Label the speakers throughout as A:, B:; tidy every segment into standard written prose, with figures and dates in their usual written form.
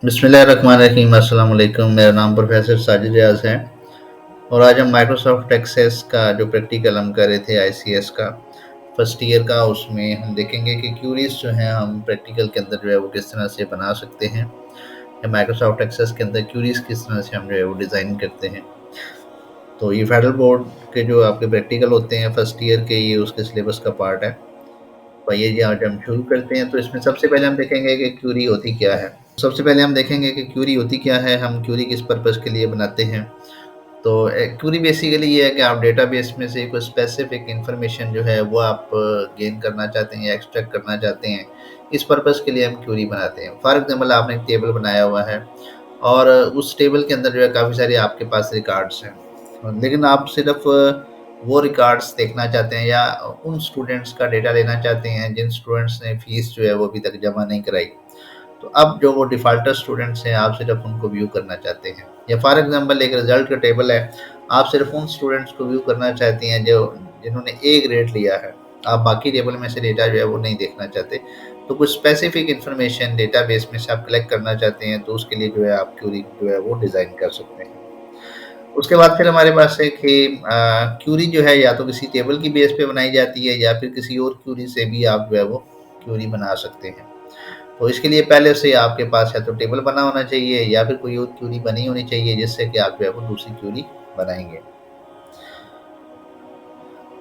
A: बिस्मिल्लाहिर्रहमानिर्रहीम। अस्सलाम वालेकुम। मेरा नाम प्रोफेसर साजिद रियाज है और आज हम माइक्रोसॉफ्ट एक्सेस का जो प्रैक्टिकल हम कर रहे थे आईसीएस का फर्स्ट ईयर का, उसमें हम देखेंगे कि क्यूरीज जो हैं हम प्रैक्टिकल के अंदर जो है वो किस तरह से बना सकते हैं, या माइक्रोसॉफ्ट एक्सेस के अंदर क्यूरीज किस तरह से हम जो है वो डिज़ाइन करते हैं। तो ये फेडरल बोर्ड के जो आपके प्रैक्टिकल होते हैं फर्स्ट ईयर के, ये उसके सिलेबस का पार्ट है। तो आइए जी आज हम शुरू करते हैं। तो इसमें सबसे पहले हम देखेंगे कि क्यूरी होती क्या है। सबसे पहले हम देखेंगे कि क्यूरी होती क्या है, हम क्यूरी किस पर्पज़ के लिए बनाते हैं। तो क्यूरी बेसिकली ये है कि आप डेटाबेस में से कोई स्पेसिफिक इंफॉर्मेशन जो है वो आप गेन करना चाहते हैं या एक्सट्रैक्ट करना चाहते हैं। इस पर्पज़ के लिए हम क्यूरी बनाते हैं। फॉर एग्जांपल आपने एक टेबल बनाया हुआ है और उस टेबल के अंदर जो है काफ़ी सारे आपके पास रिकॉर्ड्स हैं, लेकिन आप सिर्फ वो रिकॉर्ड्स देखना चाहते हैं या उन स्टूडेंट्स का डेटा लेना चाहते हैं जिन स्टूडेंट्स ने फीस जो है वो अभी तक जमा नहीं कराई। तो अब जो वो डिफ़ॉल्टर स्टूडेंट्स हैं, आप सिर्फ उनको व्यू करना चाहते हैं। या फॉर एग्जांपल एक रिज़ल्ट का टेबल है, आप सिर्फ उन स्टूडेंट्स को व्यू करना चाहते हैं जो जिन्होंने ए ग्रेड लिया है। आप बाकी टेबल में से डेटा जो है वो नहीं देखना चाहते। तो कुछ स्पेसिफिक इन्फॉर्मेशन डेटाबेस में से आप कलेक्ट करना चाहते हैं, तो उसके लिए जो है आप क्यूरी जो है वो डिज़ाइन कर सकते हैं। उसके बाद फिर हमारे पास है कि क्यूरी जो है या तो किसी टेबल की बेस पे बनाई जाती है या फिर किसी और क्यूरी से भी आप जो है वो क्यूरी बना सकते हैं। तो इसके लिए पहले से आपके पास या तो टेबल बना होना चाहिए या फिर कोई और क्यूरी बनी होनी चाहिए जिससे कि आप जो है वो दूसरी क्यूरी बनाएँगे।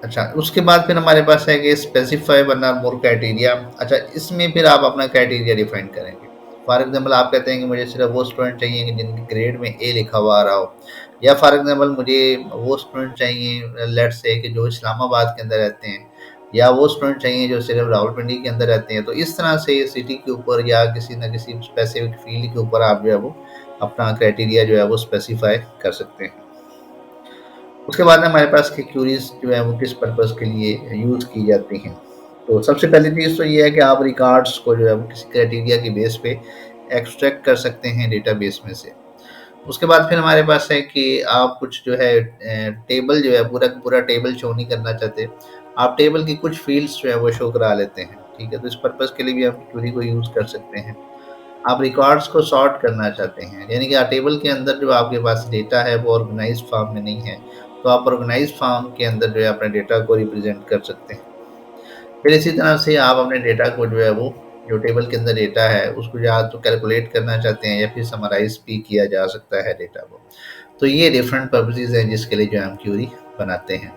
A: अच्छा, उसके बाद फिर हमारे पास है कि स्पेसिफाई वन और मोर क्राइटेरिया। अच्छा, इसमें फिर आप अपना क्राइटेरिया डिफाइन करेंगे। फॉर एग्जांपल आप कहते हैं कि मुझे सिर्फ वो स्टूडेंट चाहिए कि जिनके ग्रेड में ए लिखा हुआ आ रहा हो, या फॉर एग्जांपल मुझे वो स्टूडेंट चाहिए लेट्स से कि जो इस्लामाबाद के अंदर रहते हैं, या वो स्टूडेंट चाहिए जो सिर्फ रावलपिंडी के अंदर रहते हैं। तो इस तरह से सिटी के ऊपर या किसी न किसी स्पेसिफिक फील्ड के ऊपर आप जो है वो अपना क्राइटेरिया जो है वो स्पेसिफाई कर सकते हैं। उसके बाद में हमारे पास की क्यूरीज जो है वो किस पर्पज़ के लिए यूज़ की जाती हैं। तो सबसे पहली चीज़ तो ये है कि आप रिकॉर्ड्स को जो है वो किसी क्राइटेरिया की बेस पे एक्सट्रैक्ट कर सकते हैं डेटाबेस में से। उसके बाद फिर हमारे पास है कि आप कुछ जो है टेबल जो है पूरा का पूरा टेबल शो नहीं करना चाहते। आप टेबल की कुछ फ़ील्ड्स जो है वो शो करा लेते हैं, ठीक है? तो इस पर्पज़ के लिए भी हम क्यूरी को यूज़ कर सकते हैं। आप रिकॉर्ड्स को सॉर्ट करना चाहते हैं, यानी कि टेबल के अंदर जो आपके पास डेटा है वो ऑर्गेनाइज्ड फॉर्म में नहीं है, तो आप ऑर्गेनाइज्ड फॉर्म के अंदर जो है अपने डेटा को रिप्रेजेंट कर सकते हैं। फिर इसी तरह से आप अपने डेटा को जो है वो जो टेबल के अंदर डेटा है उसको या तो कैलकुलेट करना चाहते हैं या फिर समराइज़ भी किया जा सकता है डेटा को। तो ये डिफरेंट पर्पसेज़ हैं जिसके लिए जो है हम क्यूरी बनाते हैं।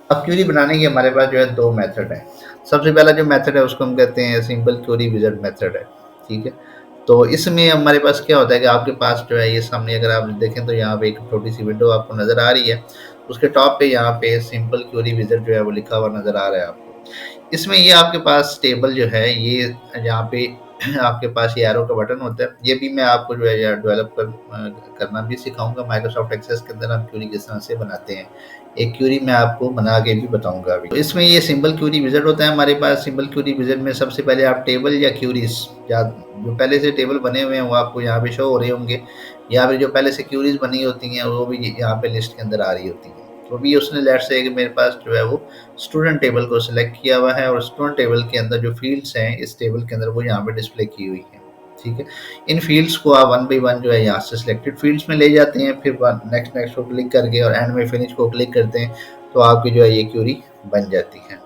A: अब क्यूरी बनाने के हमारे पास जो है 2 मेथड हैं। सबसे पहला जो मेथड है उसको हम कहते हैं सिंपल क्यूरी विज़ार्ड मेथड है, ठीक है? तो इसमें हमारे पास क्या होता है कि आपके पास जो है ये सामने अगर आप देखें तो यहाँ पे एक छोटी-सी विंडो आपको नज़र आ रही है। उसके टॉप पे यहाँ पे सिंपल क्यूरी विज़ार्ड जो है वो लिखा हुआ नज़र आ रहा है आपको। इसमें ये आपके पास टेबल जो है ये यहाँ पे आपके पास ये एरो का बटन होता है। ये भी मैं आपको जो है डेवलप करना भी सिखाऊँगा। माइक्रोसॉफ्ट एक्सेस के अंदर हम क्यूरी किस तरह से बनाते हैं। एक क्यूरी मैं आपको बना के भी बताऊँगा अभी। तो इसमें ये सिंपल क्यूरी विज़ार्ड होता है हमारे पास। सिंपल क्यूरी विज़ार्ड में सबसे पहले आप टेबल या क्यूरीज़ या जो पहले से टेबल बने हुए हैं वो आपको यहाँ पे शो हो रहे होंगे, या फिर जो पहले से क्यूरीज़ बनी होती हैं वो भी यहाँ पे लिस्ट के अंदर आ रही होती हैं। तो अभी उसने लेट्स से कि मेरे पास जो है वो स्टूडेंट टेबल को सिलेक्ट किया हुआ है और स्टूडेंट टेबल के अंदर जो फील्ड्स हैं इस टेबल के अंदर वो यहाँ पे डिस्प्ले की हुई हैं, ठीक है? इन फील्ड्स को आप वन बाय वन जो है यहाँ से सिलेक्टेड फील्ड्स में ले जाते हैं, फिर नेक्स्ट नेक्स्ट को क्लिक करके और एंड में फिनिश को क्लिक करते हैं, तो आपकी जो है ये क्यूरी बन जाती है।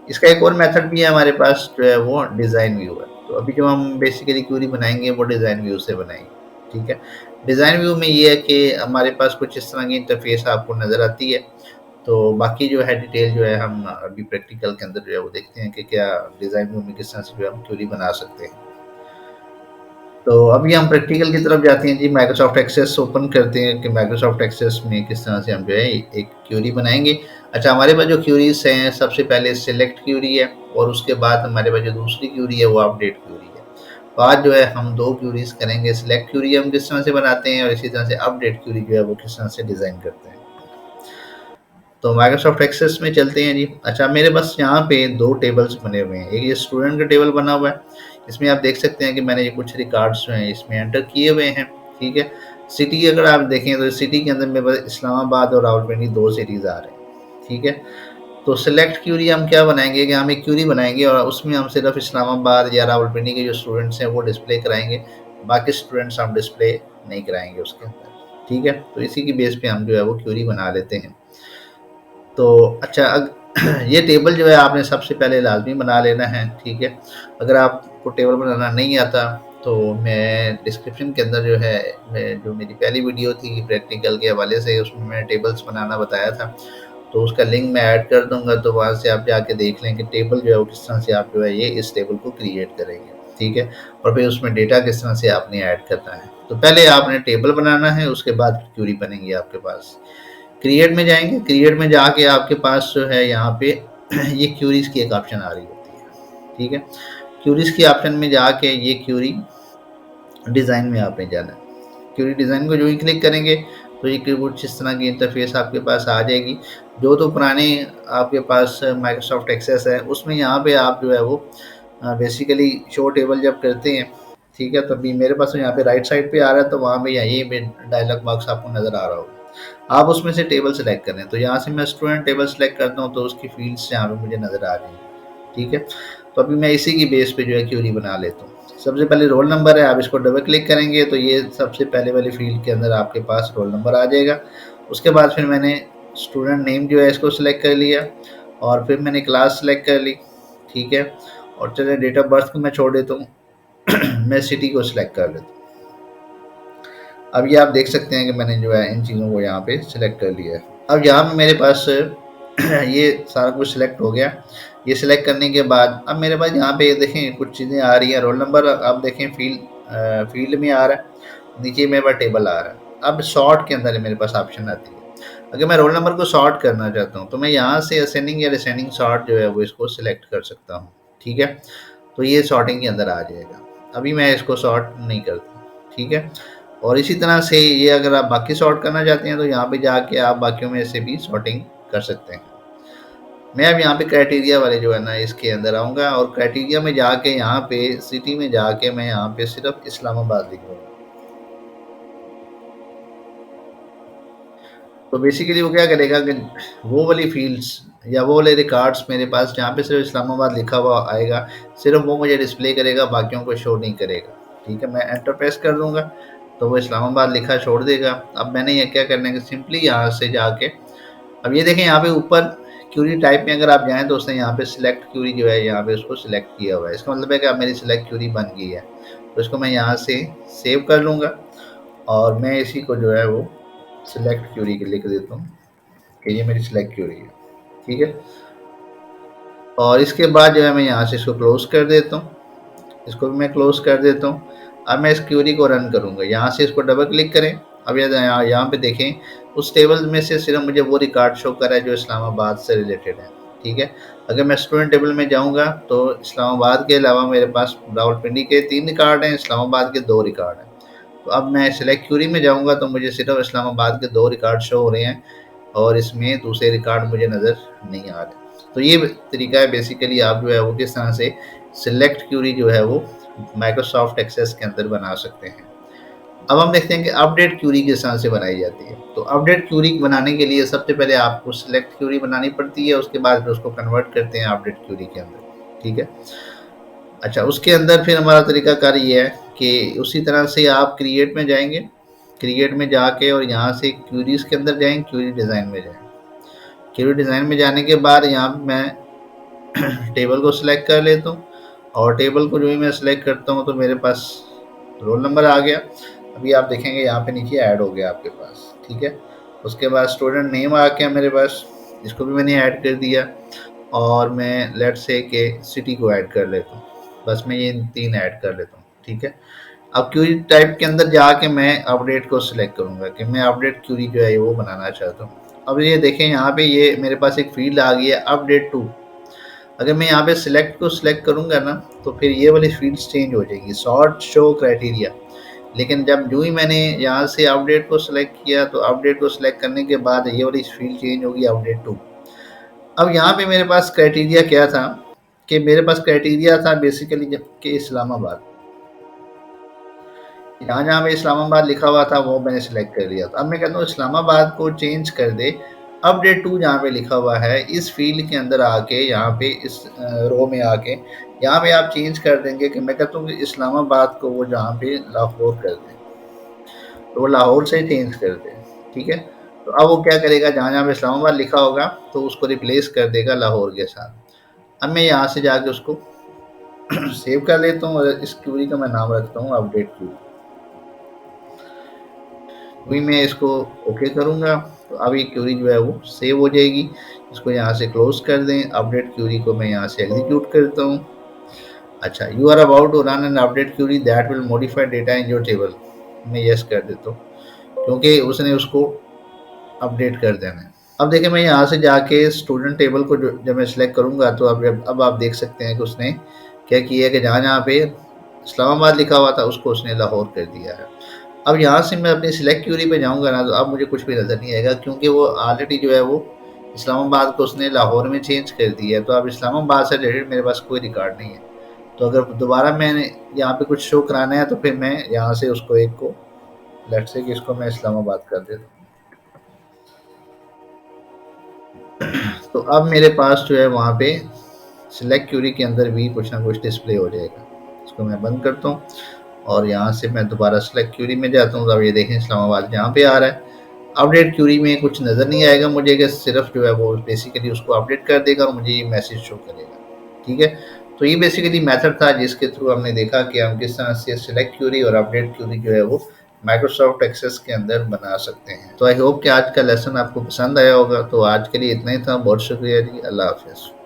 A: इसका एक और मेथड भी है हमारे पास जो है वो डिज़ाइन व्यू है। तो अभी जो हम बेसिकली क्यूरी बनाएँगे वो डिज़ाइन व्यू से बनाएँगे, ठीक है? डिज़ाइन व्यू में ये है कि हमारे पास कुछ इस तरह की इंटरफ़ेस आपको नज़र आती है। तो बाकी जो है डिटेल जो है हम अभी प्रैक्टिकल के अंदर जो है वो देखते हैं कि क्या डिज़ाइन व्यू में किस तरह से जो है हम क्यूरी बना सकते हैं। तो अभी हम प्रैक्टिकल की तरफ जाते हैं जी। माइक्रोसॉफ्ट एक्सेस ओपन करते हैं कि माइक्रोसॉफ्ट एक्सेस में किस तरह से हम जो है एक क्यूरी बनाएँगे। अच्छा, हमारे पास जो क्यूरीज़ हैं सबसे पहले सिलेक्ट क्यूरी है और उसके बाद हमारे पास जो दूसरी क्यूरी है वो अपडेट क्यूरी है। तो आज जो है हम 2 क्यूरीज़ करेंगे। सिलेक्ट क्यूरी हम किस तरह से बनाते हैं और इसी तरह से अपडेट क्यूरी जो है वो किस तरह से डिज़ाइन करते हैं। तो माइक्रोसॉफ्ट एक्सेस में चलते हैं जी। अच्छा, मेरे पास यहाँ पे 2 टेबल्स बने हुए हैं। एक ये स्टूडेंट का टेबल बना हुआ है। इसमें आप देख सकते हैं कि मैंने ये कुछ रिकॉर्ड्स जो हैं इसमें एंटर किए हुए हैं, ठीक है? सिटी अगर आप देखें तो सिटी के अंदर मेरे पास इस्लामाबाद और रावलपिंडी 2 सिटीज़ आ रहे हैं, ठीक है? तो सेलेक्ट क्यूरी हम क्या बनाएँगे कि हम एक क्यूरी बनाएँगे और उसमें हम सिर्फ़ इस्लामाबाद या रावलपिंडी के जो स्टूडेंट्स हैं वो डिस्प्ले कराएँगे। बाकी स्टूडेंट्स हम डिस्प्ले नहीं कराएंगे उसके अंदर। ठीक है, तो इसी की बेस पे हम जो है वो क्यूरी बना लेते हैं। तो अच्छा ये टेबल जो है आपने सबसे पहले लाजमी बना लेना है। ठीक है, अगर आपको टेबल बनाना नहीं आता तो मैं डिस्क्रिप्शन के अंदर जो है, मैं जो मेरी पहली वीडियो थी प्रैक्टिकल के हवाले से, उसमें मैंने टेबल्स बनाना बताया था, तो उसका लिंक मैं ऐड कर दूंगा, तो वहाँ से आप जाके देख लें कि टेबल जो है वो किस तरह से आप जो है ये इस टेबल को क्रिएट करेंगे। ठीक है, और फिर उसमें डेटा किस तरह से आपने ऐड करना है। तो पहले आपने टेबल बनाना है, उसके बाद क्यूरी बनेगी आपके पास। क्रिएट में जाएंगे, क्रिएट में जाके आपके पास जो है यहाँ पे ये क्यूरीज की एक ऑप्शन आ रही होती है। ठीक है, क्यूरीज की ऑप्शन में जाके ये क्यूरी डिज़ाइन में आपने जाना है। क्यूरी डिज़ाइन को जो ही क्लिक करेंगे तो ये कुछ इस तरह की इंटरफेस आपके पास आ जाएगी। जो तो पुराने आपके पास माइक्रोसॉफ्ट एक्सेस है उसमें यहाँ पे आप जो है वो बेसिकली शो टेबल जब करते हैं, ठीक है, तो अभी मेरे पास यहाँ पे राइट साइड पे आ रहा है, तो वहाँ पे यही पे डायलॉग बॉक्स आपको नज़र आ रहा होगा। आप उसमें से टेबल सेलेक्ट करें, तो यहाँ से मैं स्टूडेंट टेबल सेलेक्ट करता हूँ तो उसकी फील्ड्स यहाँ पे मुझे नज़र आ रही है। ठीक है, तो अभी मैं इसी की बेस पे जो है क्यूरी बना लेता हूँ। सबसे पहले रोल नंबर है, आप इसको डबल क्लिक करेंगे तो ये सबसे पहले वाली फील्ड के अंदर आपके पास रोल नंबर आ जाएगा। उसके बाद फिर मैंने स्टूडेंट नेम जो है इसको सिलेक्ट कर लिया और फिर मैंने क्लास सेलेक्ट कर ली। ठीक है, और चलिए डेट ऑफ बर्थ को मैं छोड़ देता हूँ मैं सिटी को सिलेक्ट कर लेता हूँ। अब ये आप देख सकते हैं कि मैंने जो है इन चीज़ों को यहाँ पे सिलेक्ट कर लिया है। अब यहाँ पे मेरे पास ये सारा कुछ सिलेक्ट हो गया। ये सिलेक्ट करने के बाद अब मेरे पास यहाँ पे देखें कुछ चीज़ें आ रही हैं। रोल नंबर आप देखें फील्ड में आ रहा है, नीचे मेरे पास टेबल आ रहा है। अब शॉर्ट के अंदर मेरे पास ऑप्शन आती है, अगर मैं रोल नंबर को शॉर्ट करना चाहता हूँ तो मैं यहाँ से असेंडिंग या डिसेंडिंग शॉर्ट जो है वो इसको सिलेक्ट कर सकता हूँ। ठीक है, तो ये शॉर्टिंग के अंदर आ जाएगा। अभी मैं इसको शॉर्ट नहीं करता। ठीक है, और इसी तरह से ये अगर आप बाकी शॉर्ट करना चाहते हैं तो यहाँ पे जाके आप बाकियों में से भी शॉर्टिंग कर सकते हैं। मैं अब यहाँ पे क्राइटेरिया वाले जो है ना इसके अंदर आऊँगा और क्राइटेरिया में जाके यहाँ पे सिटी में जाके मैं यहाँ पे सिर्फ इस्लामाबाद लिखूँगा। तो बेसिकली वो क्या करेगा कि वो वाली फील्ड्स या वो वाले रिकॉर्ड्स मेरे पास जहाँ पे सिर्फ इस्लामाबाद लिखा हुआ आएगा, सिर्फ वो मुझे डिस्प्ले करेगा, बाकियों को शो नहीं करेगा। ठीक है, मैं एंटर प्रेस कर दूंगा तो वो इस्लामाबाद लिखा छोड़ देगा। अब मैंने ये क्या करना है कि सिंपली यहाँ से जाके अब ये देखें यहाँ पे ऊपर क्यूरी टाइप में अगर आप जाएँ तो उसने यहाँ पे सिलेक्ट क्यूरी जो है यहाँ पे उसको सिलेक्ट किया हुआ है। इसका मतलब है कि अब मेरी सिलेक्ट क्यूरी बन गई है। तो इसको मैं यहाँ से सेव कर लूँगा और मैं इसी को जो है वो सिलेक्ट क्यूरी के लिख देता हूँ कि ये मेरी सिलेक्ट क्यूरी है। ठीक है, और इसके बाद जो है मैं यहाँ से इसको क्लोज कर देता हूँ, इसको भी मैं क्लोज कर देता हूँ। अब मैं इस क्यूरी को रन करूँगा, यहाँ से इसको डबल क्लिक करें। अब यहाँ पे देखें उस टेबल में से सिर्फ मुझे वो रिकॉर्ड शो कर रहा है जो इस्लामाबाद से रिलेटेड है। ठीक है, अगर मैं स्टूडेंट टेबल में जाऊँगा तो इस्लामाबाद के अलावा मेरे पास रावलपिंडी के 3 रिकॉर्ड हैं, इस्लामाबाद के 2 रिकॉर्ड हैं। तो अब मैं सिलेक्ट क्यूरी में जाऊँगा तो मुझे सिर्फ इस्लामाबाद के 2 रिकॉर्ड शो हो रहे हैं और इसमें दूसरे रिकॉर्ड मुझे नज़र नहीं आ रहे। तो ये तरीका है बेसिकली आप जो है वो किस तरह से सिलेक्ट क्यूरी जो है वो माइक्रोसॉफ्ट एक्सेस के अंदर बना सकते हैं। अब हम देखते हैं कि अपडेट क्यूरी किस तरह से बनाई जाती है। तो अपडेट क्यूरी बनाने के लिए सबसे पहले आपको सिलेक्ट क्यूरी बनानी पड़ती है, उसके बाद फिर उसको कन्वर्ट करते हैं अपडेट क्यूरी के अंदर। ठीक है, अच्छा उसके अंदर फिर हमारा तरीकाकार ये है कि उसी तरह से आप क्रिएट में जाएंगे, क्रिएट में जाके और यहाँ से क्यूरीज के अंदर जाएंगे, क्यूरी डिज़ाइन में जाएंगे। क्यूरी डिज़ाइन में जाने के बाद यहाँ पे मैं टेबल को सिलेक्ट कर लेता हूँ और टेबल को जो ही मैं सिलेक्ट करता हूँ तो मेरे पास रोल नंबर आ गया। अभी आप देखेंगे यहाँ पे नीचे ऐड हो गया आपके पास। ठीक है, उसके बाद स्टूडेंट नेम आ गया मेरे पास, इसको भी मैंने ऐड कर दिया और मैं लेट से के सिटी को ऐड कर लेता हूँ। बस मैं ये 3 ऐड कर लेता हूँ। ठीक है, अब क्यूरी टाइप के अंदर जाके मैं अपडेट को सिलेक्ट करूँगा कि मैं अपडेट क्यूरी जो है वो बनाना चाहता हूँ। अब ये देखें यहाँ पे ये मेरे पास एक फील्ड आ गई है अपडेट टू। अगर मैं यहाँ पे सिलेक्ट को सिलेक्ट करूँगा ना तो फिर ये वाली फील्ड्स चेंज हो जाएगी, सॉर्ट शो क्राइटेरिया। लेकिन जब जो ही मैंने यहाँ से अपडेट को सिलेक्ट किया तो अपडेट को सिलेक्ट करने के बाद ये वाली फील्ड चेंज होगी अपडेट टू। अब यहाँ पे मेरे पास क्राइटेरिया क्या था कि मेरे पास क्राइटेरिया था बेसिकली जब कि इस्लामाबाद, जहाँ जहाँ पे इस्लामाबाद लिखा हुआ था वो मैंने सिलेक्ट कर लिया। तो अब मैं कहता हूँ इस्लामाबाद को चेंज कर दे अपडेट टू जहाँ पे लिखा हुआ है, इस फील्ड के अंदर आके यहाँ पे इस रो में आके यहाँ पे आप चेंज कर देंगे कि मैं कहता हूँ कि इस्लामाबाद को वो जहाँ पे लाहौर कर दें, तो वो लाहौर से चेंज कर दें, ठीक है। तो अब वो क्या करेगा, जहाँ जहाँ पे इस्लामाबाद लिखा होगा तो उसको रिप्लेस कर देगा लाहौर के साथ। अब मैं यहाँ से जाके उसको सेव कर लेता हूँ और इस क्यूरी का मैं नाम रखता हूँ अपडेट क्यूरी। अभी मैं इसको ओके करूँगा तो अब ये क्यूरी जो है वो सेव हो जाएगी। इसको यहाँ से क्लोज कर दें। अपडेट क्यूरी को मैं यहाँ से एग्जीक्यूट करता हूँ। अच्छा, you are about to run an update query that will modify data in your table. मैं यस कर देता हूँ क्योंकि उसने उसको अपडेट कर देना है। अब देखिए मैं यहाँ से जाके स्टूडेंट टेबल को जब मैं सिलेक्ट करूँगा तो अब आप देख सकते हैं कि उसने क्या किया है कि जहाँ जहाँ पे इस्लामाबाद लिखा हुआ था उसको उसने लाहौर कर दिया है। अब यहाँ से मैं अपनी सिलेक्ट क्यूरी पे जाऊँगा ना तो अब मुझे कुछ भी नज़र नहीं आएगा क्योंकि वो ऑलरेडी जो है वो इस्लामाबाद को उसने लाहौर में चेंज कर दिया है। तो अब इस्लामाबाद से रिलेटेड मेरे पास कोई रिकॉर्ड नहीं है। तो अगर दोबारा मैंने यहाँ पे कुछ शो कराना है तो फिर मैं यहाँ से उसको एक को लेट्स से कि इसको मैं इस्लामाबाद कर देता हूँ। तो अब मेरे पास जो है वहाँ पे सिलेक्ट क्यूरी के अंदर भी कुछ ना कुछ डिस्प्ले हो जाएगा। इसको मैं बंद करता हूँ और यहाँ से मैं दोबारा सिलेक्ट क्यूरी में जाता हूँ। तो अब ये देखें इस्लामाबाद यहाँ पे आ रहा है। अपडेट क्यूरी में कुछ नज़र नहीं आएगा मुझे कि सिर्फ जो है वो बेसिकली उसको अपडेट कर देगा और मुझे ये मैसेज शो करेगा, ठीक है। तो ये बेसिकली मेथड था जिसके थ्रू हमने देखा कि हम किस तरह से सिलेक्ट क्यूरी और अपडेट क्यूरी जो है वो माइक्रोसॉफ्ट एक्सेस के अंदर बना सकते हैं। तो आई होप कि आज का लेसन आपको पसंद आया होगा। तो आज के लिए इतना ही था। बहुत शुक्रिया जी। अल्लाह हाफिज़।